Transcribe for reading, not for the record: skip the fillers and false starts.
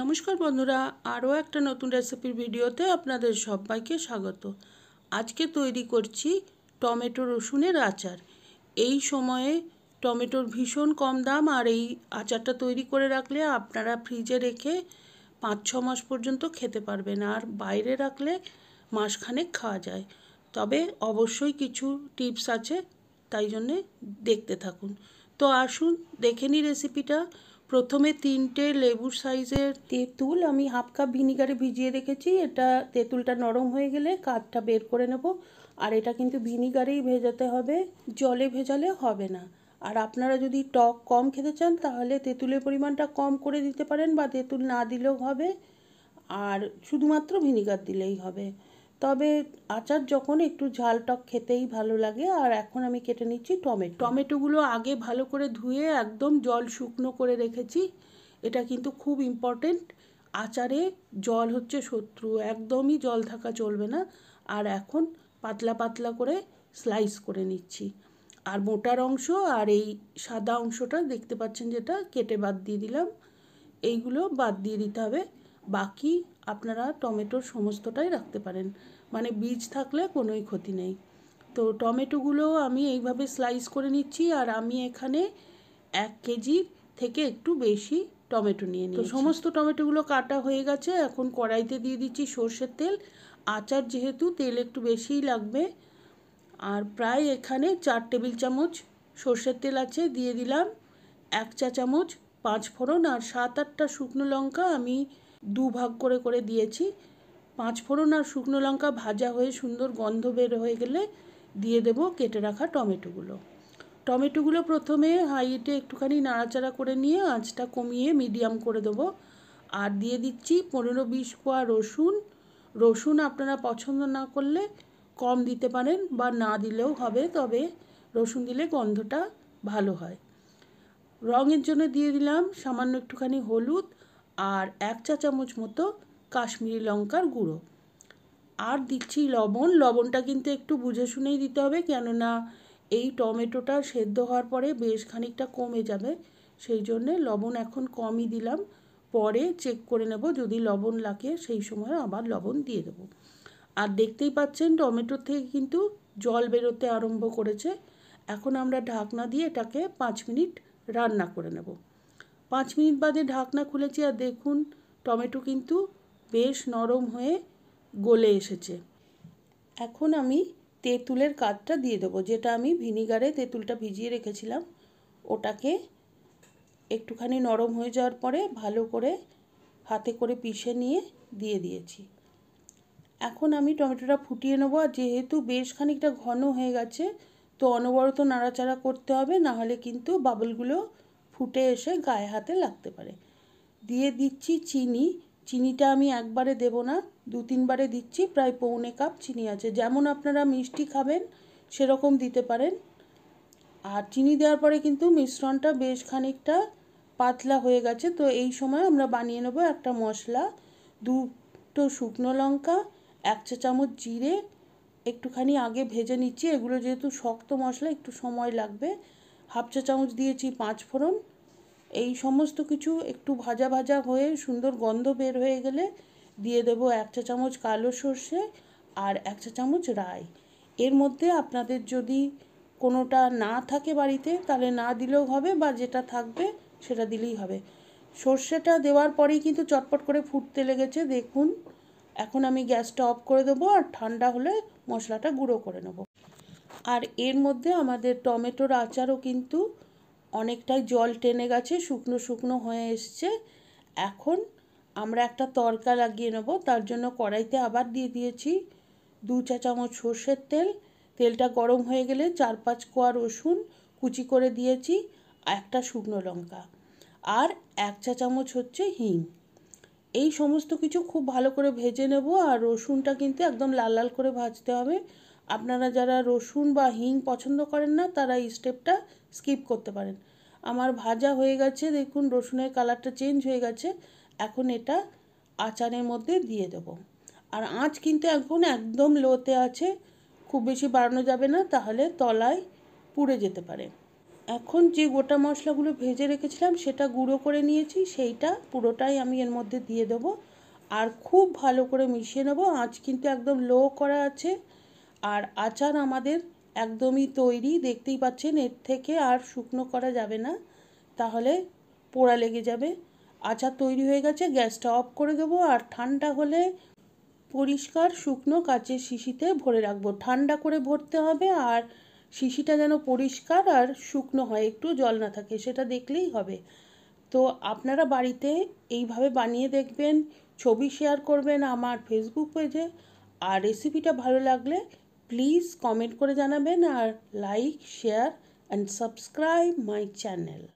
নমস্কার বন্ধুরা, আরও একটা নতুন রেসিপির ভিডিওতে আপনাদের সবাইকে স্বাগত। আজকে তৈরি করছি টমেটো রসুনের আচার। এই সময়ে টমেটোর ভীষণ কম দাম, আর এই আচারটা তৈরি করে রাখলে আপনারা ফ্রিজে রেখে 5-6 মাস পর্যন্ত খেতে পারবেন, আর বাইরে রাখলে মাসখানেক খাওয়া যায়। তবে অবশ্যই কিছু টিপস আছে, তাই জন্যে দেখতে থাকুন। তো আসুন দেখে নিই রেসিপিটা। প্রথমে 3টে লেবুর সাইজের তেঁতুল আমি হাফ কাপ ভিনিগারে ভিজিয়ে রেখেছি। এটা তেঁতুলটা নরম হয়ে গেলে কাঠটা বের করে নেব। আর এটা কিন্তু ভিনিগারেই ভেজাতে হবে, জলে ভেজালে হবে না। আর আপনারা যদি টক কম খেতে চান তাহলে তেঁতুলের পরিমাণটা কম করে দিতে পারেন, বা তেঁতুল না দিলেও হবে, আর শুধুমাত্র ভিনিগার দিলেই হবে। তবে আচার যখন একটু ঝাল টক খেতেই ভালো লাগে। আর এখন আমি কেটে নিচ্ছি টমেটোগুলো আগে ভালো করে ধুয়ে একদম জল শুকনো করে রেখেছি। এটা কিন্তু খুব ইম্পর্টেন্ট। আচারে জল হচ্ছে শত্রু, একদমই জল থাকা চলবে না। আর এখন পাতলা পাতলা করে স্লাইস করে নিচ্ছি। আর মোটার অংশ আর এই সাদা অংশটা দেখতে পাচ্ছেন যেটা কেটে বাদ দিয়ে দিলাম, এইগুলো বাদ দিয়ে দিতে হবে। বাকি আপনারা টমেটোর সমস্তটাই রাখতে পারেন, মানে বীজ থাকলে কোনোই ক্ষতি নেই। তো টমেটোগুলো আমি এইভাবে স্লাইস করে নিচ্ছি। আর আমি এখানে 1 কেজি থেকে একটু বেশি টমেটো নিয়ে নিয়েছি। তো সমস্ত টমেটোগুলো কাটা হয়ে গেছে। এখন কড়াইতে দিয়ে দিচ্ছি সর্ষের তেল। আচার যেহেতু তেল একটু বেশিই লাগবে, আর প্রায় এখানে 4 টেবিল চামচ সর্ষের তেল আছে। দিয়ে দিলাম 1 চা চামচ 5 ফোড়ন, আর 7-8টা শুকনো লঙ্কা আমি 2 ভাগ করে করে দিয়েছি। 5 ফোড়ন আর শুকনো লঙ্কা ভাজা হয়ে সুন্দর গন্ধ বের হয়ে গেলে দিয়ে দেব কেটে রাখা টমেটোগুলো প্রথমে হাই হিটে একটুখানি নাড়াচাড়া করে নিয়ে আঁচটা কমিয়ে মিডিয়াম করে দেবো। আর দিয়ে দিচ্ছি 15-20 কোয়া রসুন আপনারা পছন্দ না করলে কম দিতে পারেন, বা না দিলেও হবে, তবে রসুন দিলে গন্ধটা ভালো হয়। রঙের জন্য দিয়ে দিলাম সামান্য একটুখানি হলুদ, আর 1 চা চামচ মতো কাশ্মীরি লঙ্কার গুঁড়ো। আর দিচ্ছি লবণটা কিন্তু একটু বুঝে শুনেই দিতে হবে, কেননা এই টমেটোটা সেদ্ধ হওয়ার পরে বেশ খানিকটা কমে যাবে। সেই জন্যে লবণ এখন কমই দিলাম, পরে চেক করে নেব, যদি লবণ লাগে সেই সময় আবার লবণ দিয়ে দেবো। আর দেখতেই পাচ্ছেন টমেটোর থেকে কিন্তু জল বেরোতে আরম্ভ করেছে। এখন আমরা ঢাকনা দিয়ে এটাকে 5 মিনিট রান্না করে নেব। 5 মিনিট বাদে ঢাকনা খুলেছি, আর দেখুন টমেটো কিন্তু বেশ নরম হয়ে গলে এসেছে। এখন আমি তেঁতুলের কাঠটা দিয়ে দেবো, যেটা আমি ভিনিগারে তেঁতুলটা ভিজিয়ে রেখেছিলাম। ওটাকে একটুখানি নরম হয়ে যাওয়ার পরে ভালো করে হাতে করে পিষে নিয়ে দিয়ে দিয়েছি। এখন আমি টমেটোটা ফুটিয়ে নেবো। আর যেহেতু বেশ খানিকটা ঘন হয়ে গেছে, তো অনবরত নাড়াচাড়া করতে হবে, নাহলে কিন্তু বাবলগুলো ফুটে এসে গায়ে হাতে লাগতে পারে। দিয়ে দিচ্ছি চিনিটা আমি একবারে দেব না, 2-3 বারে দিচ্ছি। প্রায় পৌনে কাপ চিনি আছে। যেমন আপনারা মিষ্টি খাবেন সেরকম দিতে পারেন। আর চিনি দেওয়ার পরে কিন্তু মিশ্রণটা বেশ খানিকটা পাতলা হয়ে গেছে। তো এই সময় আমরা বানিয়ে নেব একটা মশলা। 2টো শুকনো লঙ্কা, 1 চা চামচ জিরে একটুখানি আগে ভেজে নিচ্ছি। এগুলো যেহেতু শক্ত মশলা একটু সময় লাগবে। 1/2 চা চামচ দিয়েছি 5 ফোড়ন। এই সমস্ত কিছু একটু ভাজা ভাজা হয়ে সুন্দর গন্ধ বের হয়ে গেলে দিয়ে দেব 1 চা চামচ কালো সর্ষে আর 1 চা চামচ রাই। এর মধ্যে আপনাদের যদি কোনোটা না থাকে বাড়িতে তাহলে না দিলেও হবে, বা যেটা থাকবে সেটা দিলেই হবে। সর্ষেটা দেওয়ার পরেই কিন্তু চটপট করে ফুটতে লেগেছে, দেখুন। এখন আমি গ্যাসটা অফ করে দেবো, আর ঠান্ডা হলে মশলাটা গুঁড়ো করে নেব। আর এর মধ্যে আমাদের টমেটোর আচারও কিন্তু অনেকটাই জল টেনে গেছে, শুকনো শুকনো হয়ে এসছে। এখন আমরা একটা তড়কা লাগিয়ে নেব। তার জন্য কড়াইতে আবার দিয়ে দিয়েছি 2 চা চামচ সর্ষের তেল। তেলটা গরম হয়ে গেলে 4-5 কোয়া রসুন কুচি করে দিয়েছি, একটা শুকনো লঙ্কা, আর 1 চা চামচ হচ্ছে হিং। এই সমস্ত কিছু খুব ভালো করে ভেজে নেব। আর রসুনটা কিন্তু একদম লাল লাল করে ভাজতে হবে। আপনারা যারা রসুন বা হিং পছন্দ করেন না তারা এই স্টেপটা স্কিপ করতে পারেন। আমার ভাজা হয়ে গেছে, দেখুন রসুনের কালারটা চেঞ্জ হয়ে গেছে। এখন এটা আচারের মধ্যে দিয়ে দেব। আর আঁচ কিন্তু এখন একদম লোতে আছে, খুব বেশি বাড়ানো যাবে না, তাহলে তলায় পুড়ে যেতে পারে। এখন যে গোটা মশলাগুলো ভেজে রেখেছিলাম সেটা গুঁড়ো করে নিয়েছি, সেইটা পুরোটাই আমি এর মধ্যে দিয়ে দেবো আর খুব ভালো করে মিশিয়ে নেব। আঁচ কিন্তু একদম লো করা আছে। আর আচার আমাদের একদমই তৈরি, দেখতেই পাচ্ছেন। এর থেকে আর শুকনো করা যাবে না, তাহলে পোড়া লেগে যাবে। আচার তৈরি হয়ে গেছে, গ্যাসটা অফ করে দেবো। আর ঠান্ডা হলে পরিষ্কার শুকনো কাচের শিশিতে ভরে রাখবো। ঠান্ডা করে ভরতে হবে, আর শিশিটা যেন পরিষ্কার আর শুকনো হয়, একটু জল না থাকে, সেটা দেখলেই হবে। তো আপনারা বাড়িতে এইভাবে বানিয়ে দেখবেন, ছবি শেয়ার করবেন আমার ফেসবুক পেজে। আর রেসিপিটা ভালো লাগলে প্লিজ কমেন্ট করে জানাবেন, আর like, share and subscribe my channel.